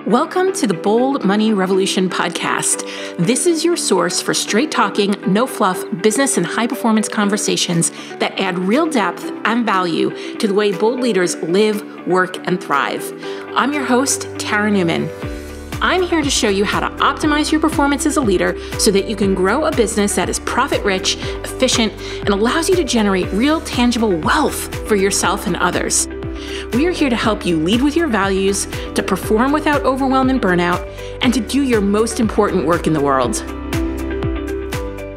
Welcome to the Bold Money Revolution podcast. This is your source for straight talking, no fluff, business and high performance conversations that add real depth and value to the way bold leaders live, work, and thrive. I'm your host, Tara Newman. I'm here to show you how to optimize your performance as a leader so that you can grow a business that is profit-rich, efficient, and allows you to generate real, tangible wealth for yourself and others. We are here to help you lead with your values, to perform without overwhelm and burnout, and to do your most important work in the world.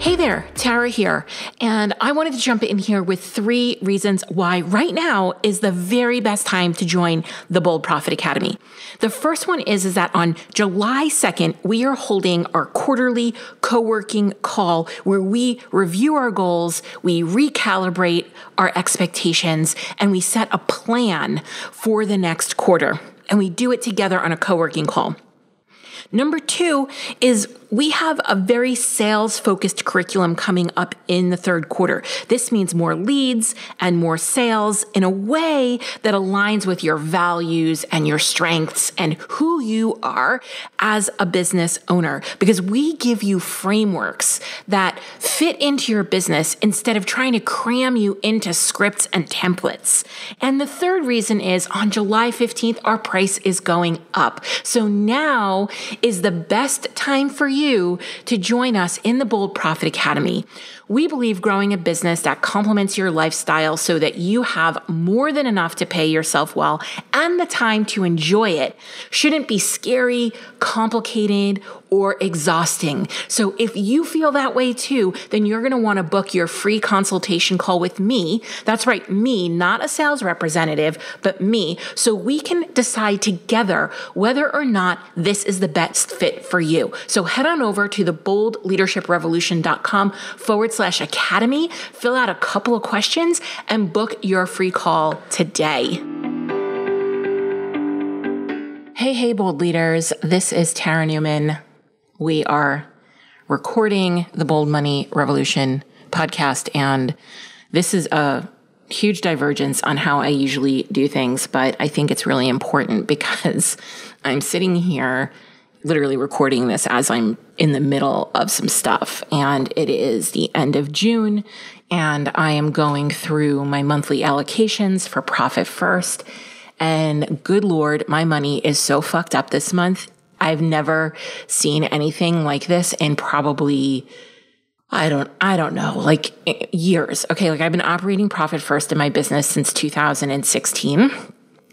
Hey there, Tara here, and I wanted to jump in here with 3 reasons why right now is the very best time to join the Bold Profit Academy. The first one is that on July 2nd, we are holding our quarterly co-working call where we review our goals, we recalibrate our expectations, and we set a plan for the next quarter. And we do it together on a co-working call. Number 2 is we have a very sales-focused curriculum coming up in the third quarter. This means more leads and more sales in a way that aligns with your values and your strengths and who you are as a business owner, because we give you frameworks that fit into your business instead of trying to cram you into scripts and templates. And the third reason is on July 15th, our price is going up. So now is the best time for you to join us in the Bold Profit Academy. We believe growing a business that complements your lifestyle so that you have more than enough to pay yourself well and the time to enjoy it shouldn't be scary, complicated, or exhausting. So if you feel that way too, then you're going to want to book your free consultation call with me. That's right, me, not a sales representative, but me, so we can decide together whether or not this is the best fit for you. So head on over to theboldleadershiprevolution.com/academy, fill out a couple of questions, and book your free call today. Hey, bold leaders. This is Tara Newman. We are recording the Bold Money Revolution podcast, and this is a huge divergence on how I usually do things, but I think it's really important because I'm sitting here literally recording this as I'm in the middle of some stuff, and it is the end of June, and I am going through my monthly allocations for Profit First, and good Lord, my money is so fucked up this month. I've never seen anything like this in probably, I don't know, like years. Okay, like I've been operating Profit First in my business since 2016.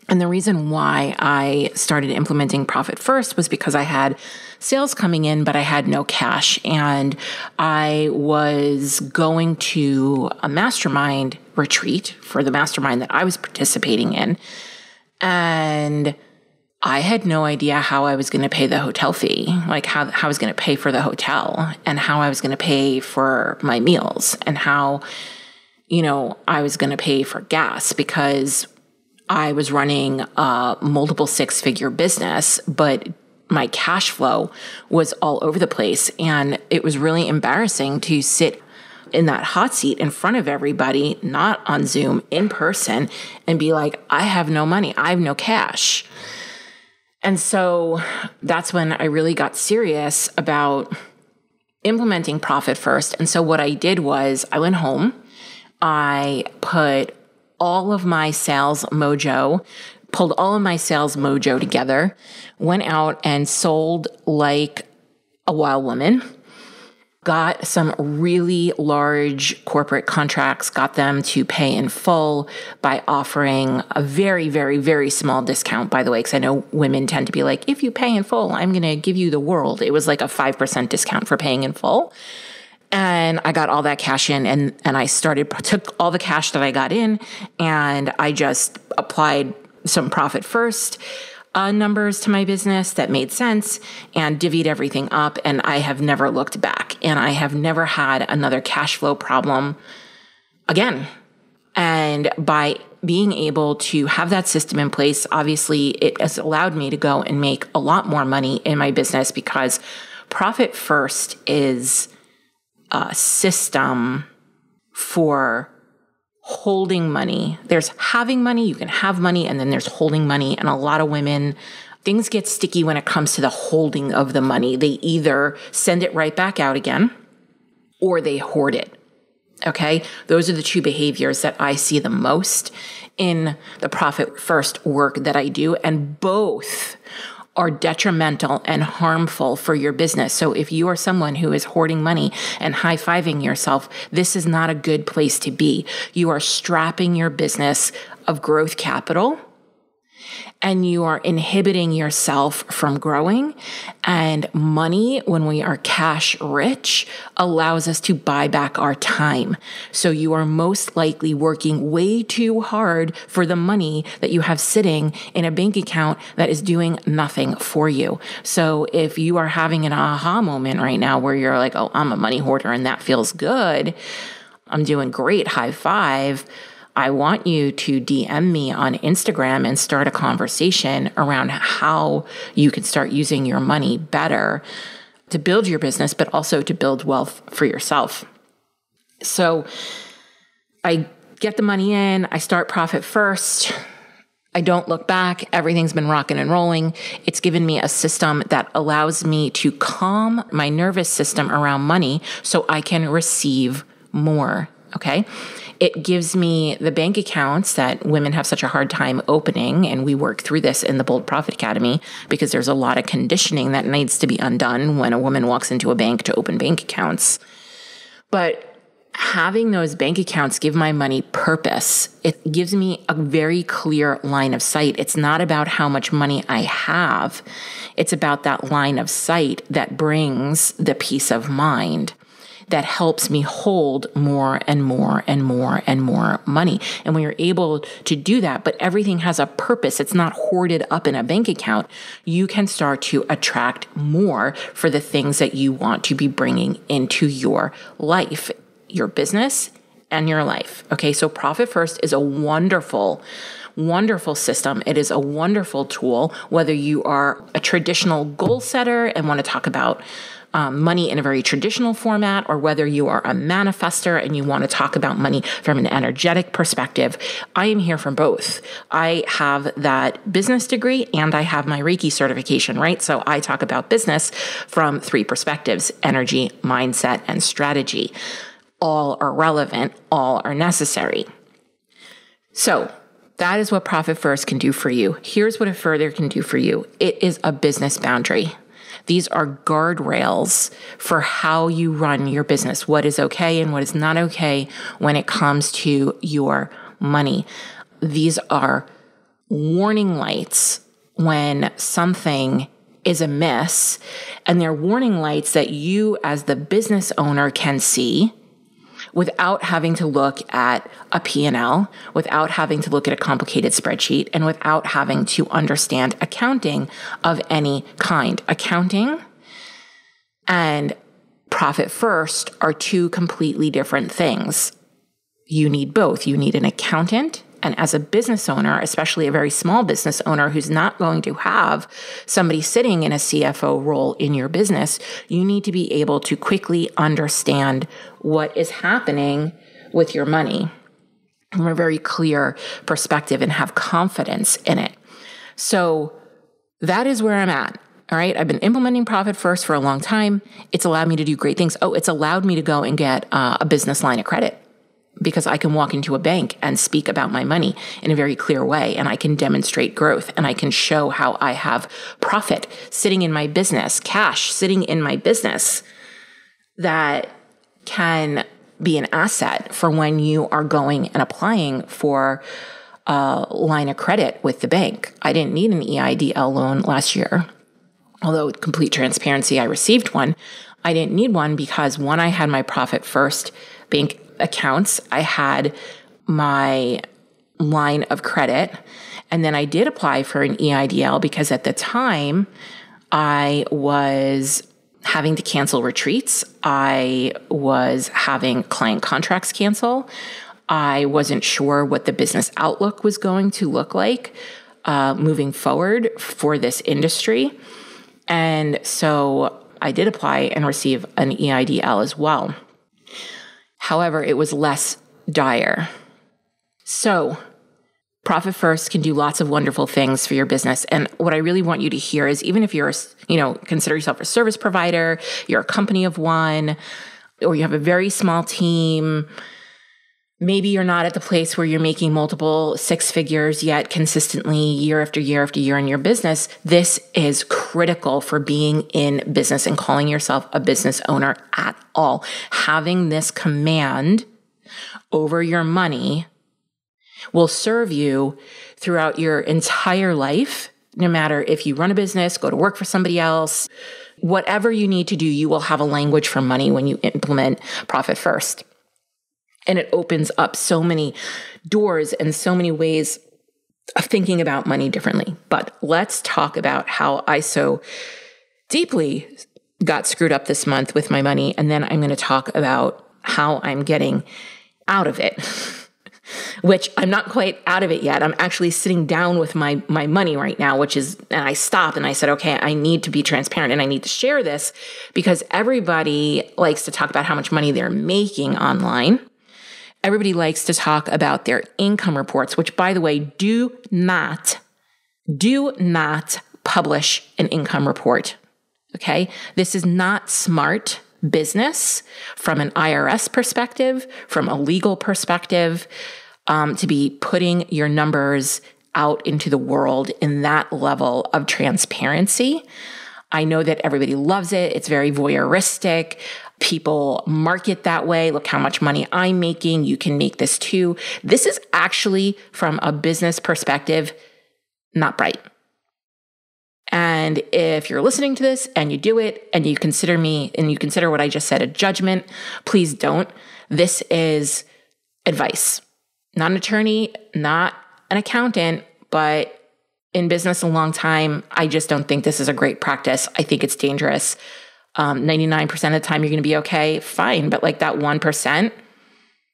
And the reason why I started implementing Profit First was because I had sales coming in, but I had no cash. And I was going to a mastermind retreat for the mastermind that I was participating in. And I had no idea how I was going to pay the hotel fee, like how I was going to pay for the hotel and how I was going to pay for my meals and how, I was going to pay for gas, because I was running a multiple 6-figure business, but my cash flow was all over the place. And it was really embarrassing to sit in that hot seat in front of everybody, not on Zoom, in person, and be like, I have no money. I have no cash. And so that's when I really got serious about implementing Profit First. And so what I did was I went home, I put all of my sales mojo, pulled all of my sales mojo together, went out and sold like a wild woman, got some really large corporate contracts, got them to pay in full by offering a very, very, very small discount, by the way, because I know women tend to be like, if you pay in full, I'm going to give you the world. It was like a 5% discount for paying in full. And I got all that cash in, and I took all the cash that I got in, and I just applied some Profit First numbers to my business that made sense and divvied everything up. And I have never looked back, and I have never had another cash flow problem again. And by being able to have that system in place, obviously it has allowed me to go and make a lot more money in my business, because Profit First is a system for holding money. There's having money, you can have money, and then there's holding money. And a lot of women things get sticky when it comes to the holding of the money. They either send it right back out again or they hoard it. Okay? Those are the two behaviors that I see the most in the Profit First work that I do, and both are detrimental and harmful for your business. So if you are someone who is hoarding money and high-fiving yourself, this is not a good place to be. You are strapping your business of growth capital, and you are inhibiting yourself from growing. And money, when we are cash rich, allows us to buy back our time. So you are most likely working way too hard for the money that you have sitting in a bank account that is doing nothing for you. So if you are having an aha moment right now where you're like, oh, I'm a money hoarder and that feels good, I'm doing great, high five, I want you to DM me on Instagram and start a conversation around how you can start using your money better to build your business, but also to build wealth for yourself. So I get the money in, I start Profit First. I don't look back. Everything's been rocking and rolling. It's given me a system that allows me to calm my nervous system around money so I can receive more. Okay. It gives me the bank accounts that women have such a hard time opening. And we work through this in the Bold Profit Academy because there's a lot of conditioning that needs to be undone when a woman walks into a bank to open bank accounts. But having those bank accounts give my money purpose. It gives me a very clear line of sight. It's not about how much money I have. It's about that line of sight that brings the peace of mind that helps me hold more and more and more and more money. And when you're able to do that, but everything has a purpose, it's not hoarded up in a bank account, you can start to attract more for the things that you want to be bringing into your life, your business and your life. Okay, so Profit First is a wonderful system. It is a wonderful tool, whether you are a traditional goal setter and want to talk about money in a very traditional format, or whether you are a manifester and you want to talk about money from an energetic perspective. I am here for both. I have that business degree and I have my Reiki certification, right? So I talk about business from three perspectives: energy, mindset, and strategy. All are relevant, all are necessary. So that is what Profit First can do for you. Here's what it further can do for you. It is a business boundary. These are guardrails for how you run your business, what is okay and what is not okay when it comes to your money. These are warning lights when something is amiss, and they're warning lights that you as the business owner can see without having to look at a P&L, without having to look at a complicated spreadsheet, and without having to understand accounting of any kind. Accounting and Profit First are two completely different things. You need both. You need an accountant. And as a business owner, especially a very small business owner who's not going to have somebody sitting in a CFO role in your business, you need to be able to quickly understand what is happening with your money from a very clear perspective and have confidence in it. So that is where I'm at. All right. I've been implementing Profit First for a long time. It's allowed me to do great things. Oh, it's allowed me to go and get a business line of credit, because I can walk into a bank and speak about my money in a very clear way, and I can demonstrate growth, and I can show how I have profit sitting in my business, cash sitting in my business that can be an asset for when you are going and applying for a line of credit with the bank. I didn't need an EIDL loan last year, although with complete transparency, I received one. I didn't need one because when I had my Profit First bank accounts, I had my line of credit, and then I did apply for an EIDL because at the time I was having to cancel retreats. I was having client contracts cancel. I wasn't sure what the business outlook was going to look like moving forward for this industry. And so I did apply and receive an EIDL as well. However, it was less dire. So Profit First can do lots of wonderful things for your business. And what I really want you to hear is, even if you're, consider yourself a service provider, you're a company of one, or you have a very small team, maybe you're not at the place where you're making multiple six figures yet consistently year after year after year in your business. This is critical for being in business and calling yourself a business owner at all. Having this command over your money will serve you throughout your entire life. No matter if you run a business, go to work for somebody else, whatever you need to do, you will have a language for money when you implement Profit First. And it opens up so many doors and so many ways of thinking about money differently. But let's talk about how I so deeply got screwed up this month with my money. And then I'm going to talk about how I'm getting out of it, which I'm not quite out of it yet. I'm actually sitting down with my money right now, and I stopped and I said, okay, I need to be transparent and I need to share this because everybody likes to talk about how much money they're making online. Everybody likes to talk about their income reports, which, by the way, do not publish an income report. Okay? This is not smart business from an IRS perspective, from a legal perspective, to be putting your numbers out into the world in that level of transparency. I know that everybody loves it. It's very voyeuristic. People market that way. Look how much money I'm making. You can make this too. This is actually, from a business perspective, not bright. And if you're listening to this and you do it and you consider me and you consider what I just said a judgment, please don't. This is advice. Not an attorney, not an accountant, but in business a long time, I just don't think this is a great practice. I think it's dangerous. 99% of the time you're going to be okay, fine. But like that 1%,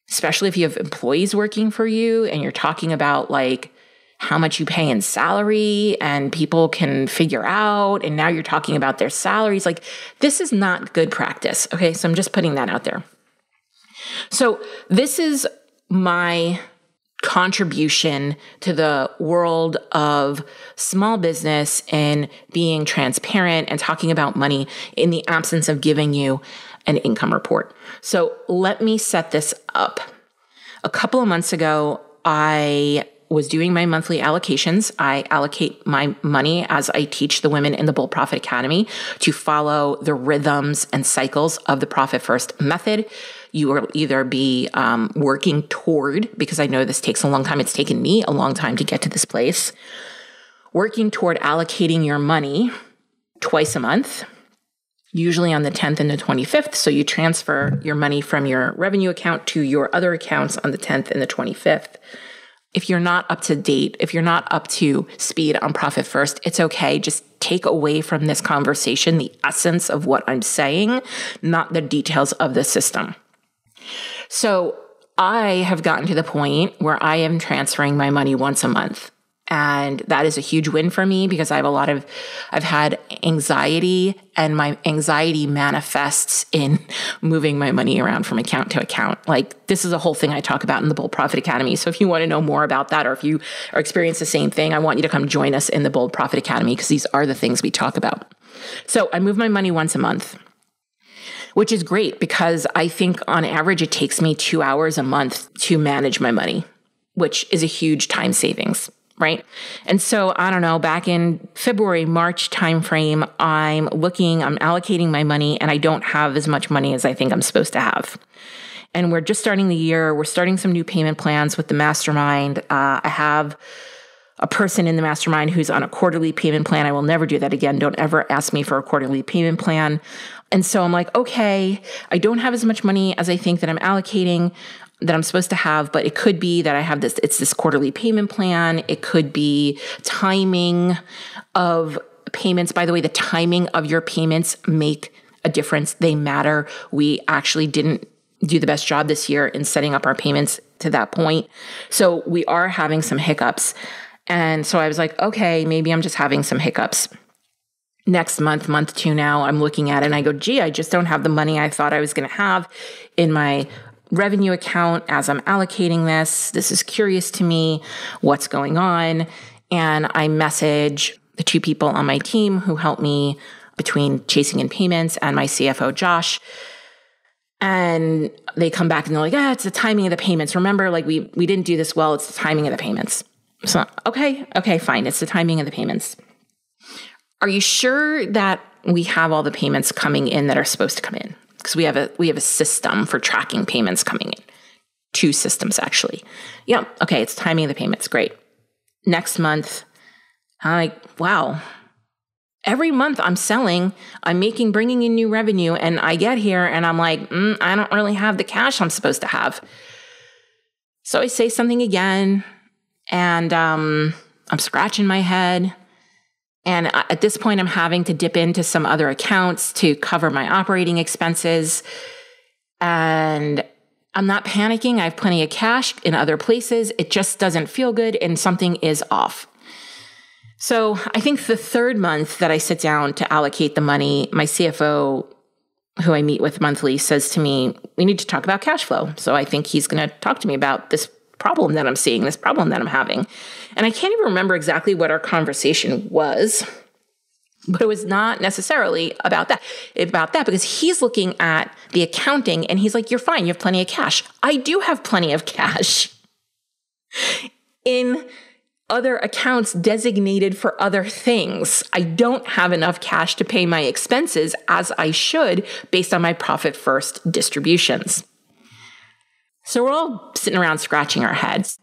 especially if you have employees working for you and you're talking about like how much you pay in salary and people can figure out, and now you're talking about their salaries, like this is not good practice. Okay. So I'm just putting that out there. So this is my contribution to the world of small business and being transparent and talking about money in the absence of giving you an income report. So let me set this up. A couple of months ago, I was doing my monthly allocations. I allocate my money as I teach the women in the Bold Profit Academy to follow the rhythms and cycles of the Profit First method. You will either be working toward, because I know this takes a long time, it's taken me a long time to get to this place, working toward allocating your money twice a month, usually on the 10th and the 25th. So you transfer your money from your revenue account to your other accounts on the 10th and the 25th. If you're not up to date, if you're not up to speed on Profit First, it's okay. Just take away from this conversation the essence of what I'm saying, not the details of the system. So I have gotten to the point where I am transferring my money once a month. And that is a huge win for me because I've had anxiety, and my anxiety manifests in moving my money around from account to account. Like, this is a whole thing I talk about in the Bold Profit Academy. So if you want to know more about that, or if you are experiencing the same thing, I want you to come join us in the Bold Profit Academy because these are the things we talk about. So I move my money once a month, which is great because I think on average it takes me 2 hours a month to manage my money, which is a huge time savings. Right. And so, I don't know, back in February, March timeframe, I'm allocating my money, and I don't have as much money as I think I'm supposed to have. And we're just starting the year. We're starting some new payment plans with the mastermind. I have a person in the mastermind who's on a quarterly payment plan. I will never do that again. Don't ever ask me for a quarterly payment plan. And so I'm like, okay, I don't have as much money as I think that I'm allocating, that I'm supposed to have, but it could be that I have it's this quarterly payment plan. It could be timing of payments. By the way, the timing of your payments make a difference. They matter. We actually didn't do the best job this year in setting up our payments to that point. So we are having some hiccups. And so I was like, okay, maybe I'm just having some hiccups. Next month 2 now, I'm looking at it and I go, gee, I just don't have the money I thought I was going to have in my revenue account as I'm allocating this. This is curious to me. What's going on? And I message the two people on my team who help me between chasing in payments and my CFO, Josh. And they come back and they're like, it's the timing of the payments. Remember, like we didn't do this well. It's the timing of the payments. So, okay, fine. It's the timing of the payments. Are you sure that we have all the payments coming in that are supposed to come in? Because we have a system for tracking payments coming in. 2 systems, actually. Yeah, okay, it's timing of the payments. Great. Next month, I'm like, wow. Every month I'm bringing in new revenue, and I get here and I'm like, I don't really have the cash I'm supposed to have. So I say something again, and I'm scratching my head. And at this point, I'm having to dip into some other accounts to cover my operating expenses. And I'm not panicking. I have plenty of cash in other places. It just doesn't feel good, and something is off. So I think the 3rd month that I sit down to allocate the money, my CFO, who I meet with monthly, says to me, we need to talk about cash flow. So I think he's going to talk to me about this problem that I'm seeing, this problem that I'm having. And I can't even remember exactly what our conversation was, but it was not necessarily about that, because he's looking at the accounting and he's like, you're fine. You have plenty of cash. I do have plenty of cash in other accounts designated for other things. I don't have enough cash to pay my expenses as I should based on my profit first distributions. So we're all sitting around scratching our heads.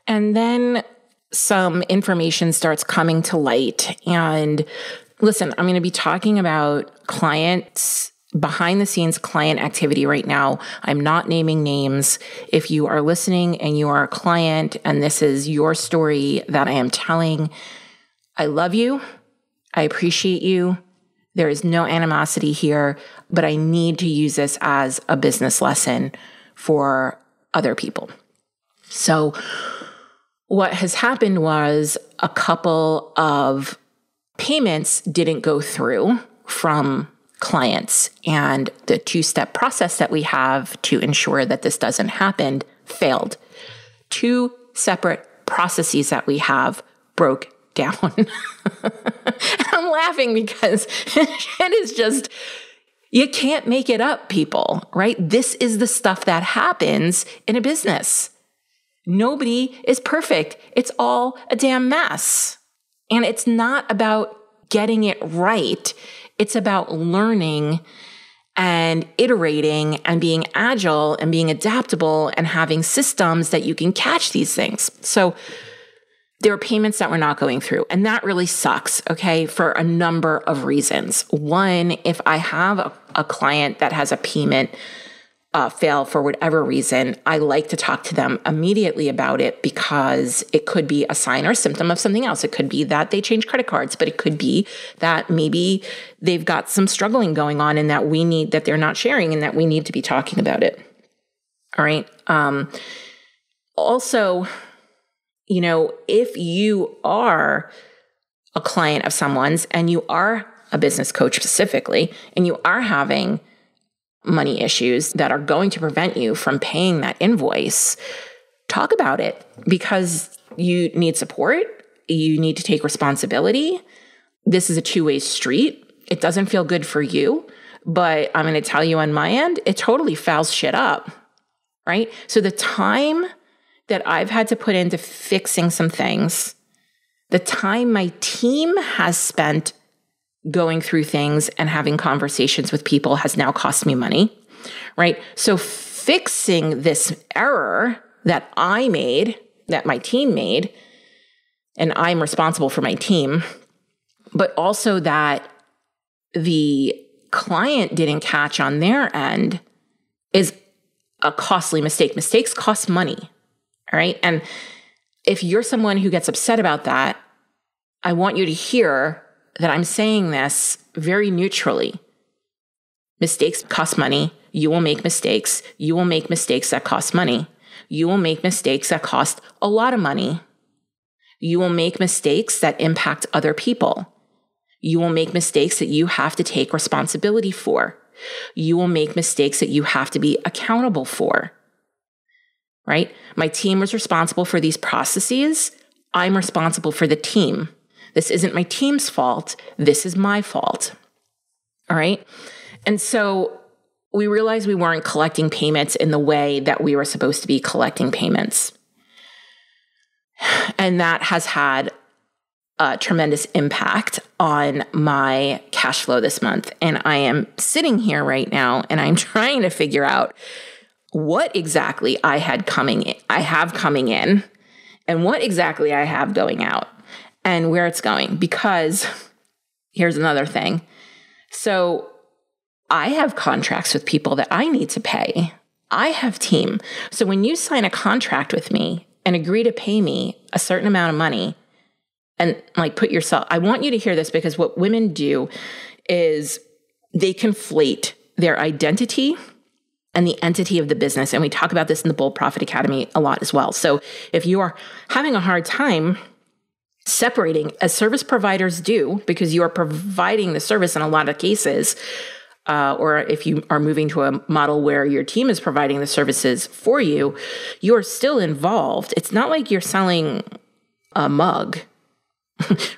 And then some information starts coming to light. And listen, I'm going to be talking about clients, behind the scenes client activity right now. I'm not naming names. If you are listening and you are a client and this is your story that I am telling, I love you. I appreciate you. There is no animosity here, but I need to use this as a business lesson for other people. So what has happened was a couple of payments didn't go through from clients, and the 2-step process that we have to ensure that this doesn't happen failed. 2 separate processes that we have broke down. I'm laughing because it is just, you can't make it up, people, right? This is the stuff that happens in a business. Nobody is perfect. It's all a damn mess. And it's not about getting it right. It's about learning and iterating and being agile and being adaptable and having systems that you can catch these things. So there are payments that we're not going through, and that really sucks, okay, for a number of reasons. One, if I have a client that has a payment fail for whatever reason, I like to talk to them immediately about it, because it could be a sign or symptom of something else. It could be that they change credit cards, but it could be that maybe they've got some struggling going on and that they're not sharing, and that we need to be talking about it. All right. Also, if you are a client of someone's and you are a business coach specifically, and you are having money issues that are going to prevent you from paying that invoice, talk about it, because you need support. You need to take responsibility. This is a 2-way street. It doesn't feel good for you, but I'm going to tell you on my end, it totally fouls shit up, right? So the time that I've had to put into fixing some things, the time my team has spent going through things and having conversations with people has now cost me money, right? So fixing this error that I made, that my team made, and I'm responsible for my team, but also that the client didn't catch on their end, is a costly mistake. Mistakes cost money, all right? And if you're someone who gets upset about that, I want you to hear that I'm saying this very neutrally. Mistakes cost money. You will make mistakes. You will make mistakes that cost money. You will make mistakes that cost a lot of money. You will make mistakes that impact other people. You will make mistakes that you have to take responsibility for. You will make mistakes that you have to be accountable for. right? My team was responsible for these processes. I'm responsible for the team. This isn't my team's fault. This is my fault. All right. And so we realized we weren't collecting payments in the way that we were supposed to be collecting payments. And that has had a tremendous impact on my cash flow this month. And I am sitting here right now and I'm trying to figure out what exactly I have coming in and what exactly I have going out and where it's going. Because here's another thing. So I have contracts with people that I need to pay. I have team. So when you sign a contract with me and agree to pay me a certain amount of money and like put yourself, I want you to hear this because what women do is they conflate their identity and the entity of the business. And we talk about this in the Bold Profit Academy a lot as well. So if you are having a hard time separating, as service providers do, because you are providing the service in a lot of cases, or if you are moving to a model where your team is providing the services for you, you are still involved. It's not like you're selling a mug,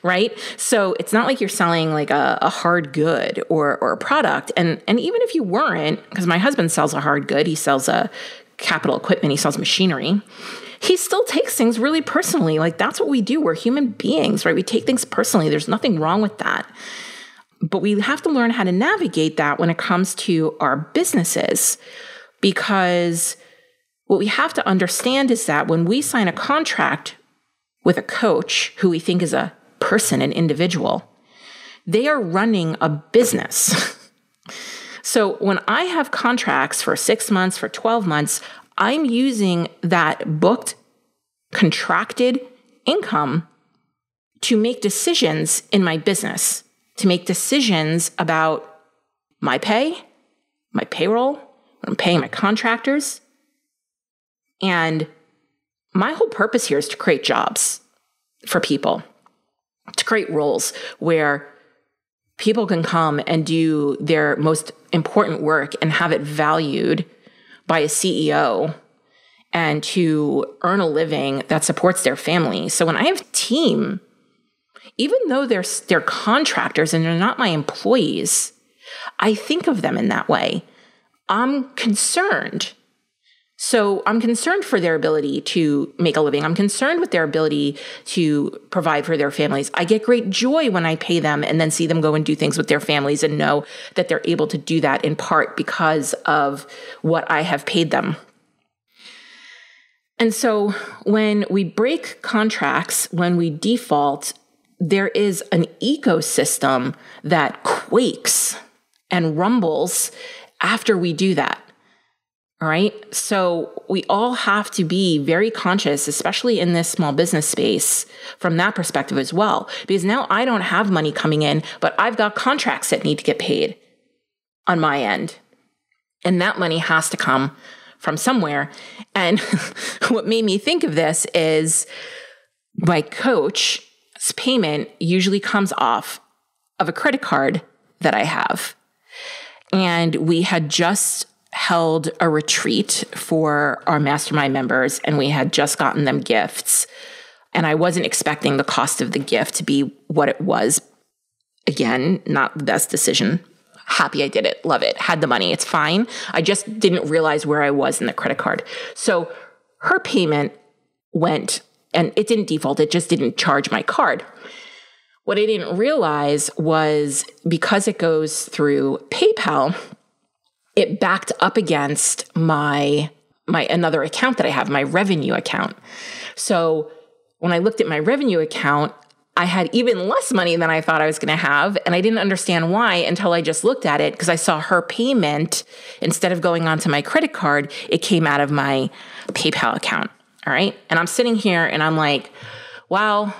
right? So it's not like you're selling like a hard good or a product. And even if you weren't, because my husband sells a hard good, he sells a capital equipment, he sells machinery, he still takes things really personally. Like that's what we do. We're human beings, right? We take things personally. There's nothing wrong with that. But we have to learn how to navigate that when it comes to our businesses, because what we have to understand is that when we sign a contract with a coach who we think is a person, an individual, they are running a business. So when I have contracts for 6 months, for 12 months, I'm using that booked, contracted income to make decisions in my business, to make decisions about my pay, my payroll, what I'm paying my contractors. And my whole purpose here is to create jobs for people, to create roles where people can come and do their most important work and have it valued by a CEO and to earn a living that supports their family. So when I have a team, even though they're contractors and they're not my employees, I think of them in that way. I'm concerned. So I'm concerned for their ability to make a living. I'm concerned with their ability to provide for their families. I get great joy when I pay them and then see them go and do things with their families and know that they're able to do that in part because of what I have paid them. And so when we break contracts, when we default, there is an ecosystem that quakes and rumbles after we do that. All right. So we all have to be very conscious, especially in this small business space, from that perspective as well, because now I don't have money coming in, but I've got contracts that need to get paid on my end. And that money has to come from somewhere. And what made me think of this is my coach's payment usually comes off of a credit card that I have. And we had just held a retreat for our mastermind members, and we had just gotten them gifts. And I wasn't expecting the cost of the gift to be what it was. Again, not the best decision. Happy I did it. Love it. Had the money. It's fine. I just didn't realize where I was in the credit card. So her payment went, and it didn't default. It just didn't charge my card. What I didn't realize was because it goes through PayPal, it backed up against my another account that I have, my revenue account. So when I looked at my revenue account, I had even less money than I thought I was going to have. And I didn't understand why until I just looked at it, because I saw her payment, instead of going onto my credit card, it came out of my PayPal account. All right. And I'm sitting here and I'm like, wow,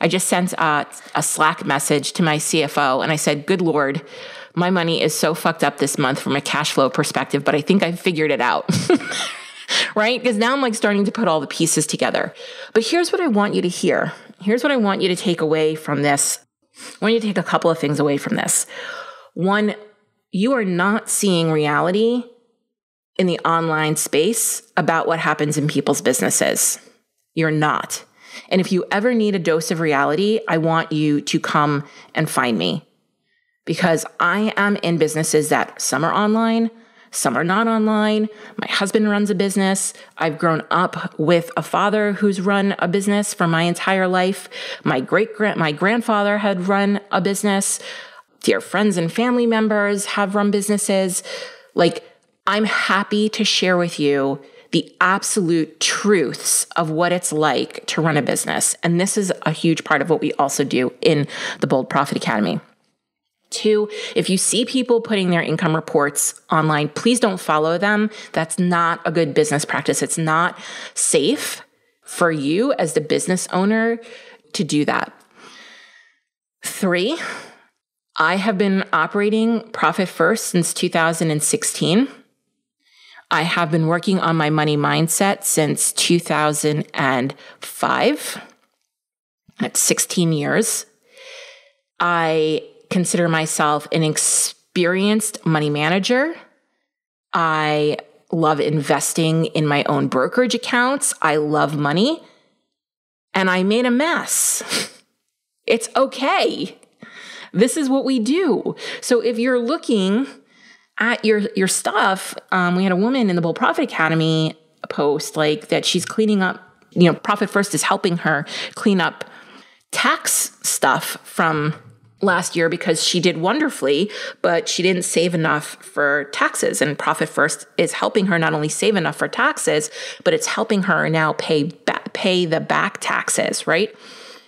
I just sent a Slack message to my CFO and I said, good Lord, my money is so fucked up this month from a cash flow perspective, but I think I figured it out. Right? Because now I'm like starting to put all the pieces together. But here's what I want you to hear. Here's what I want you to take away from this. I want you to take a couple of things away from this. One, you are not seeing reality in the online space about what happens in people's businesses. You're not. And if you ever need a dose of reality, I want you to come and find me, because I am in businesses that some are online, some are not online. My husband runs a business. I've grown up with a father who's run a business for my entire life. My grandfather had run a business. Dear friends and family members have run businesses. Like, I'm happy to share with you the absolute truths of what it's like to run a business. And this is a huge part of what we also do in the Bold Profit Academy. 2, if you see people putting their income reports online, please don't follow them. That's not a good business practice. It's not safe for you as the business owner to do that. 3, I have been operating Profit First since 2016. I have been working on my money mindset since 2005. That's 16 years. I consider myself an experienced money manager. I love investing in my own brokerage accounts. I love money. And I made a mess. It's okay. This is what we do. So if you're looking at your stuff, we had a woman in the Bold Profit Academy post like that she's cleaning up, Profit First is helping her clean up tax stuff from last year because she did wonderfully, but she didn't save enough for taxes. And Profit First is helping her not only save enough for taxes, but it's helping her now pay the back taxes, right?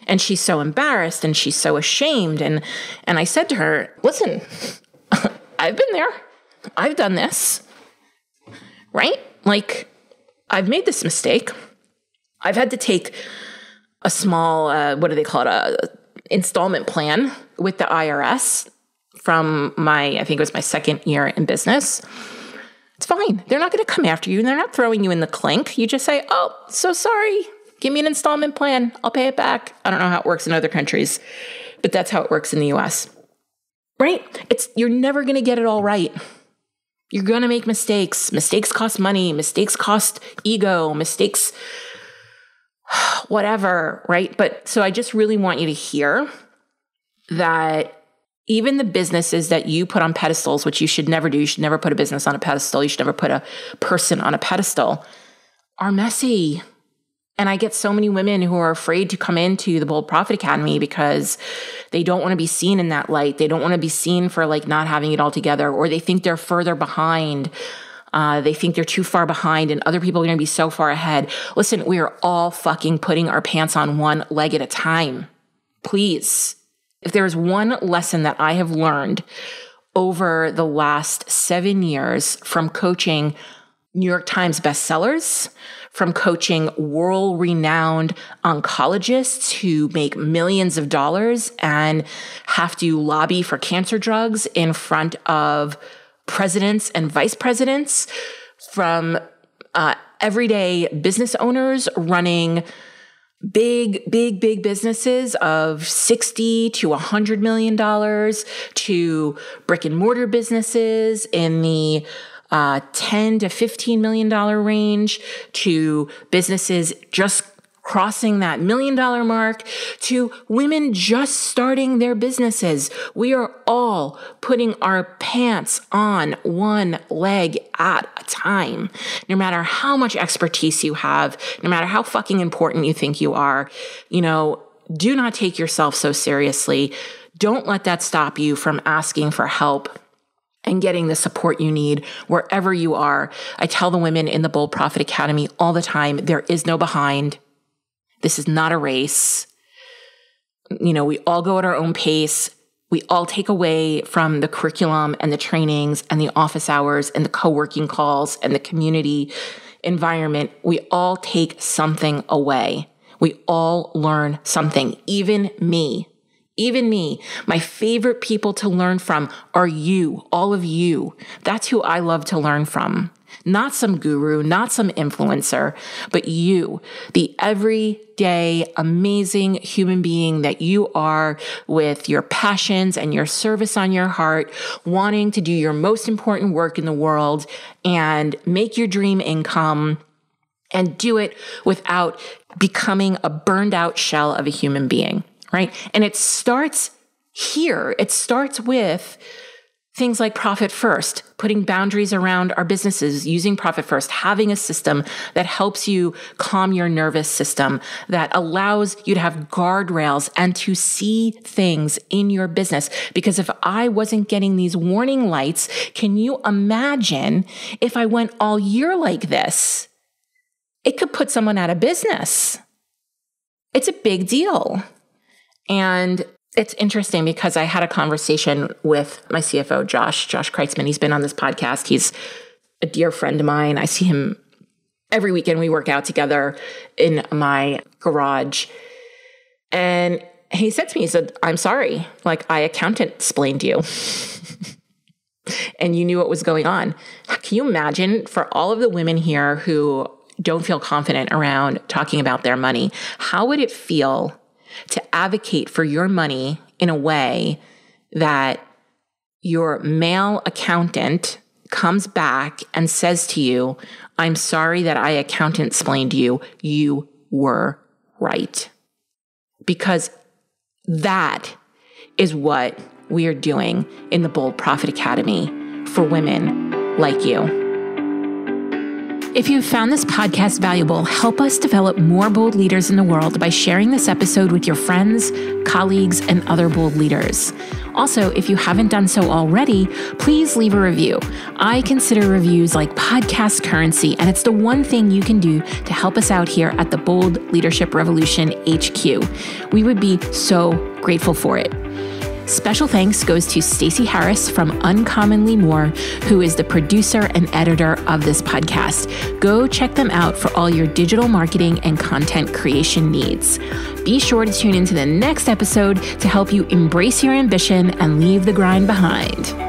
And she's so embarrassed and she's so ashamed. And I said to her, listen, I've been there. I've done this, right? Like, I've made this mistake. I've had to take a small, what do they call it? A installment plan with the IRS from I think it was my second year in business. It's fine. They're not going to come after you and they're not throwing you in the clink. You just say, oh, so sorry. Give me an installment plan. I'll pay it back. I don't know how it works in other countries, but that's how it works in the US, right? You're never going to get it all right. You're going to make mistakes. Mistakes cost money. Mistakes cost ego. Mistakes, whatever, right? But so I just really want you to hear that even the businesses that you put on pedestals, which you should never do, you should never put a business on a pedestal, you should never put a person on a pedestal, are messy. And I get so many women who are afraid to come into the Bold Profit Academy because they don't want to be seen in that light. They don't want to be seen for like not having it all together, or they think they're further behind. They think they're too far behind and other people are going to be so far ahead. Listen, we are all fucking putting our pants on one leg at a time. Please. If there's one lesson that I have learned over the last 7 years from coaching New York Times bestsellers, from coaching world-renowned oncologists who make millions of dollars and have to lobby for cancer drugs in front of presidents and vice presidents, from everyday business owners running big businesses of $60 to $100 million, to brick and mortar businesses in the $10 to $15 million range, to businesses just crossing that $1 million mark, to women just starting their businesses. We are all putting our pants on one leg at a time. No matter how much expertise you have, no matter how fucking important you think you are, do not take yourself so seriously. Don't let that stop you from asking for help and getting the support you need wherever you are. I tell the women in the Bold Profit Academy all the time, there is no behind. This is not a race. We all go at our own pace. We all take away from the curriculum and the trainings and the office hours and the co-working calls and the community environment. We all take something away. We all learn something, even me. Even me. My favorite people to learn from are you, all of you. That's who I love to learn from. Not some guru, not some influencer, but you, the everyday amazing human being that you are, with your passions and your service on your heart, wanting to do your most important work in the world and make your dream income and do it without becoming a burned out shell of a human being, right? And it starts here. It starts with things like Profit First, putting boundaries around our businesses, using Profit First, having a system that helps you calm your nervous system, that allows you to have guardrails and to see things in your business. Because if I wasn't getting these warning lights, can you imagine if I went all year like this? It could put someone out of business. It's a big deal. And it's interesting because I had a conversation with my CFO, Josh Kreitzman. He's been on this podcast. He's a dear friend of mine. I see him every weekend. We work out together in my garage. And he said to me, he said, I'm sorry, like I accountant-splained you. And you knew what was going on. Can you imagine for all of the women here who don't feel confident around talking about their money, how would it feel to advocate for your money in a way that your male accountant comes back and says to you, I'm sorry that I accountant-splained you. You were right. Because that is what we are doing in the Bold Profit Academy for women like you. If you've found this podcast valuable, help us develop more bold leaders in the world by sharing this episode with your friends, colleagues, and other bold leaders. Also, if you haven't done so already, please leave a review. I consider reviews like podcast currency, and it's the one thing you can do to help us out here at the Bold Leadership Revolution HQ. We would be so grateful for it. Special thanks goes to Stacey Harris from Uncommonly More, who is the producer and editor of this podcast. Go check them out for all your digital marketing and content creation needs. Be sure to tune into the next episode to help you embrace your ambition and leave the grind behind.